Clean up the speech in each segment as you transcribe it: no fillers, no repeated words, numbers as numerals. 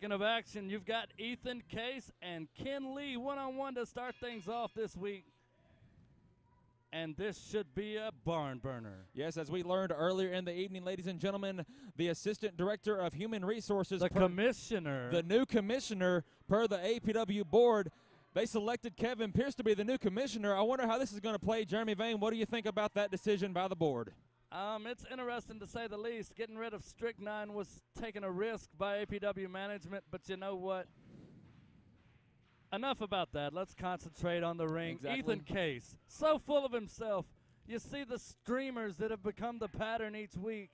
Speaking of action, you've got Ethan Case and Ken Lee one-on-one to start things off this week. And this should be a barn burner. Yes, as we learned earlier in the evening, ladies and gentlemen, the Assistant Director of Human Resources. The commissioner. The new commissioner per the APW board. They selected Kevin Pierce to be the new commissioner. I wonder how this is going to play. Jeremy Vane, what do you think about that decision by the board? It's interesting to say the least. Getting rid of Strychnine was taking a risk by APW management, but you know what? Enough about that. Let's concentrate on the ring. Exactly. Ethan Case, so full of himself. You see the streamers that have become the pattern each week.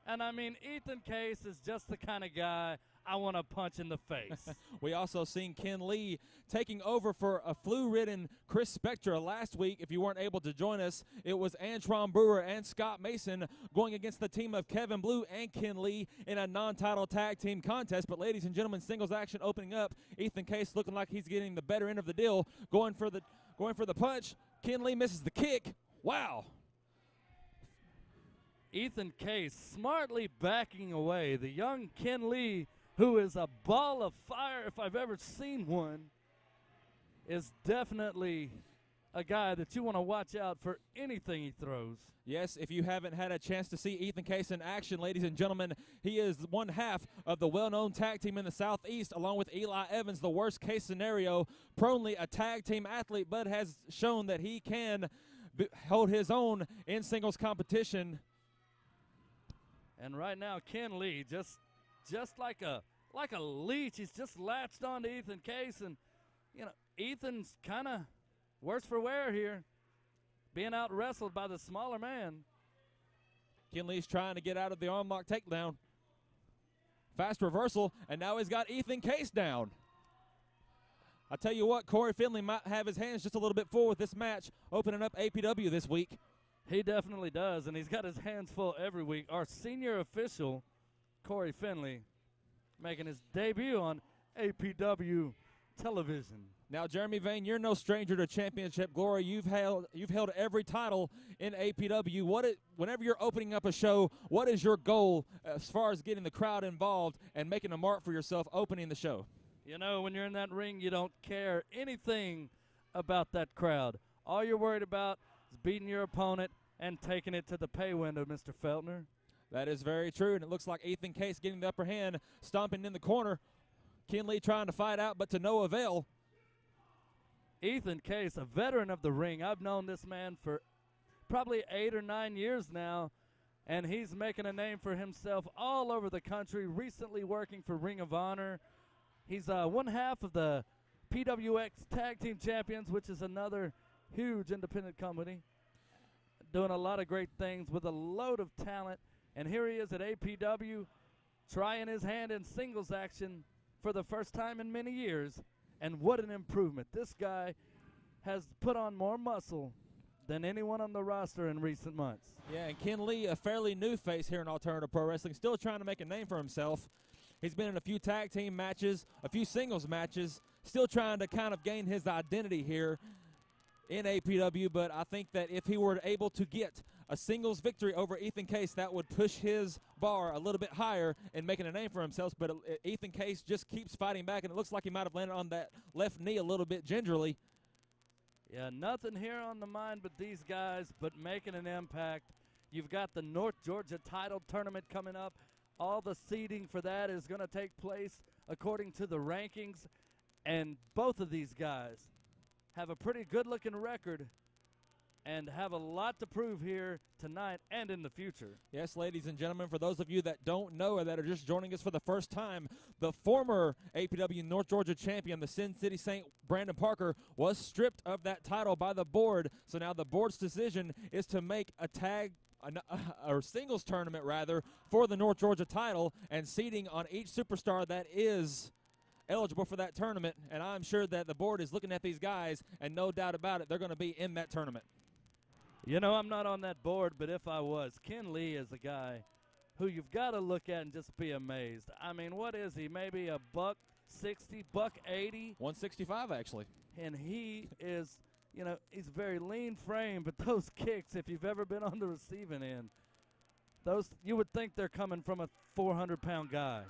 And, I mean, Ethan Case is just the kind of guy I want to punch in the face. We also seen Ken Lee taking over for a flu-ridden Chris Spectra last week. If you weren't able to join us, it was Antron Brewer and Scott Mason going against the team of Kevin Blue and Ken Lee in a non-title tag team contest. But ladies and gentlemen, singles action opening up. Ethan Case looking like he's getting the better end of the deal, going for the punch. Ken Lee misses the kick. Wow. Ethan Case smartly backing away. The young Ken Lee, who is a ball of fire if I've ever seen one, is definitely a guy that you want to watch out for anything he throws. Yes, if you haven't had a chance to see Ethan Case in action, ladies and gentlemen, he is one half of the well-known tag team in the Southeast, along with Eli Evans, the worst-case scenario, pronely a tag team athlete, but has shown that he can hold his own in singles competition. And right now, Ken Lee, just like a leech, he's just latched onto Ethan Case, and you know Ethan's kind of worse for wear here, being out wrestled by the smaller man. Ken Lee's trying to get out of the arm lock takedown. Fast reversal, and now he's got Ethan Case down. I tell you what, Corey Finley might have his hands just a little bit full with this match, opening up APW this week. He definitely does, and he's got his hands full every week. Our senior official, Corey Finley, making his debut on APW television. Now, Jeremy Vane, you're no stranger to championship glory. You've held every title in APW. Whenever you're opening up a show, what is your goal as far as getting the crowd involved and making a mark for yourself opening the show? You know, when you're in that ring, you don't care anything about that crowd. All you're worried about is beating your opponent and taking it to the pay window, Mr. Feltner. That is very true, and it looks like Ethan Case getting the upper hand, stomping in the corner. Ken Lee trying to fight out, but to no avail. Ethan Case, a veteran of the ring. I've known this man for probably 8 or 9 years now, and he's making a name for himself all over the country, recently working for Ring of Honor. He's one half of the PWX Tag Team Champions, which is another huge independent company, doing a lot of great things with a load of talent. And here he is at APW, trying his hand in singles action for the first time in many years. And what an improvement. This guy has put on more muscle than anyone on the roster in recent months. Yeah, and Ken Lee, a fairly new face here in Alternative Pro Wrestling, still trying to make a name for himself. He's been in a few tag team matches, a few singles matches, still trying to kind of gain his identity here in APW, but I think that if he were able to get a singles victory over Ethan Case, that would push his bar a little bit higher and making a name for himself. But Ethan Case just keeps fighting back, and it looks like he might have landed on that left knee a little bit gingerly. Yeah, nothing here on the mind but these guys, but making an impact. You've got the North Georgia title tournament coming up. All the seeding for that is going to take place according to the rankings, and both of these guys have a pretty good-looking record and have a lot to prove here tonight and in the future. Yes, ladies and gentlemen, for those of you that don't know or that are just joining us for the first time, the former APW North Georgia champion, the Sin City Saint Brandon Parker, was stripped of that title by the board. So now the board's decision is to make a or singles tournament, rather, for the North Georgia title and seeding on each superstar that is eligible for that tournament. And I'm sure that the board is looking at these guys, and no doubt about it, they're going to be in that tournament. You know, I'm not on that board, but if I was, Ken Lee is a guy who you've got to look at and just be amazed. I mean, what is he? Maybe a $160, $180? 165, actually. And he is, you know, he's very lean frame, but those kicks, if you've ever been on the receiving end, those you would think they're coming from a 400-pound guy.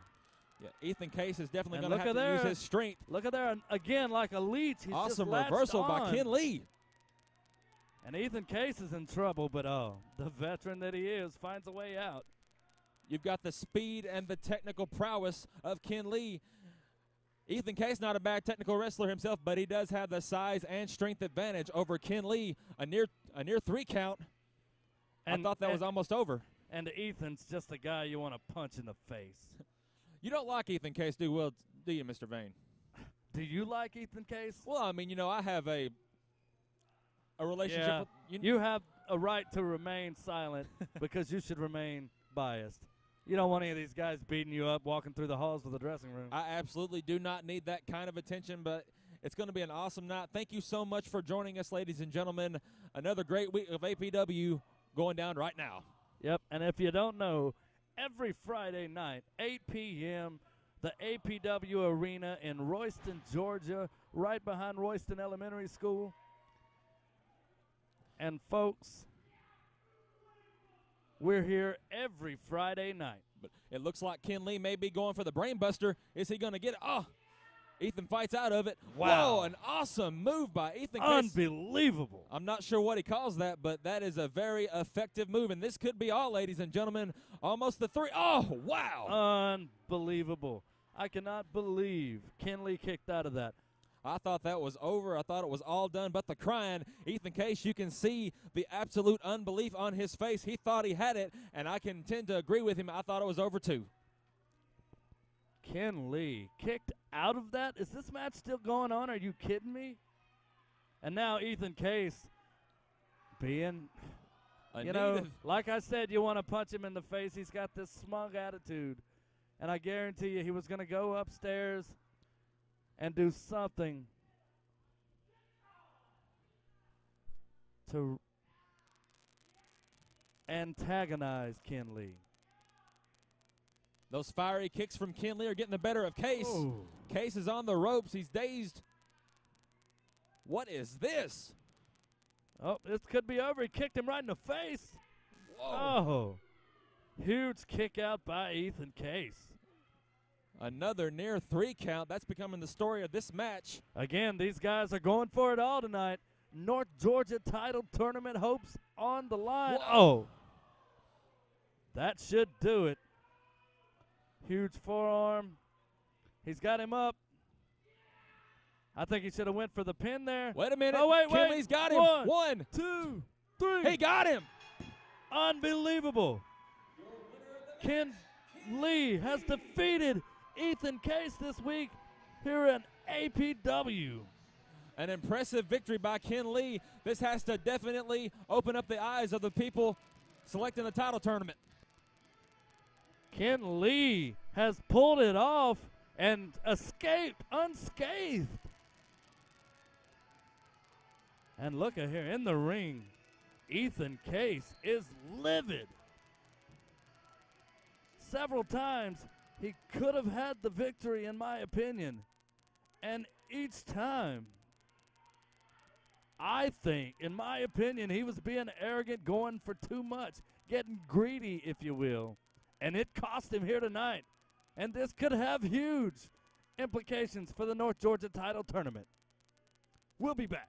Yeah, Ethan Case is definitely And going to have to use his strength. Look at there. Again, like a leech. He's Awesome just reversal latched by Ken Lee. And Ethan Case is in trouble, but the veteran that he is finds a way out. You've got the speed and the technical prowess of Ken Lee. Ethan Case, not a bad technical wrestler himself, but he does have the size and strength advantage over Ken Lee. A near 3 count. I thought that was almost over. And Ethan's just a guy you want to punch in the face. You don't like Ethan Case, do you, Mr. Vane? Do you like Ethan Case? Well, I mean, I have a relationship Yeah, with you have a right to remain silent because you should remain biased. You don't want any of these guys beating you up walking through the halls of the dressing room. I absolutely do not need that kind of attention, but it's going to be an awesome night. Thank you so much for joining us, ladies and gentlemen. Another great week of APW going down right now. Yep, and if you don't know, every Friday night, 8 p.m., the APW Arena in Royston, Georgia, right behind Royston Elementary School. And, folks, we're here every Friday night. But it looks like Ken Lee may be going for the brain buster. Is he going to get it? Oh, Ethan fights out of it. Wow. Whoa, an awesome move by Ethan Case. Unbelievable. I'm not sure what he calls that, but that is a very effective move. And this could be all, ladies and gentlemen. Almost the 3. Oh, wow. Unbelievable. I cannot believe Ken Lee kicked out of that. I thought that was over. I thought it was all done. But the crying, Ethan Case, you can see the absolute unbelief on his face. He thought he had it, and I can tend to agree with him. I thought it was over too. Ken Lee kicked out of that? Is this match still going on? Are you kidding me? And now Ethan Case being, like I said, you want to punch him in the face. He's got this smug attitude. And I guarantee you he was going to go upstairs and do something to antagonize Ken Lee. Those fiery kicks from Ken Lee are getting the better of Case. Ooh. Case is on the ropes. He's dazed. What is this? Oh, this could be over. He kicked him right in the face. Whoa. Oh, huge kick out by Ethan Case. Another near 3 count. That's becoming the story of this match. Again, these guys are going for it all tonight. North Georgia title tournament hopes on the line. Whoa. Oh, that should do it. Huge forearm. He's got him up. I think he should have went for the pin there. Wait a minute. Oh, wait. Ken Lee's got him. 1, 2, 3. He got him. Unbelievable. Ken Lee has defeated Ethan Case this week here in APW. An impressive victory by Ken Lee. This has to definitely open up the eyes of the people selecting the title tournament. Ken Lee has pulled it off and escaped unscathed. And look at here in the ring, Ethan Case is livid. Several times he could have had the victory, in my opinion. And each time, I think, in my opinion, he was being arrogant, going for too much, getting greedy, if you will. And it cost him here tonight. And this could have huge implications for the North Georgia title tournament. We'll be back.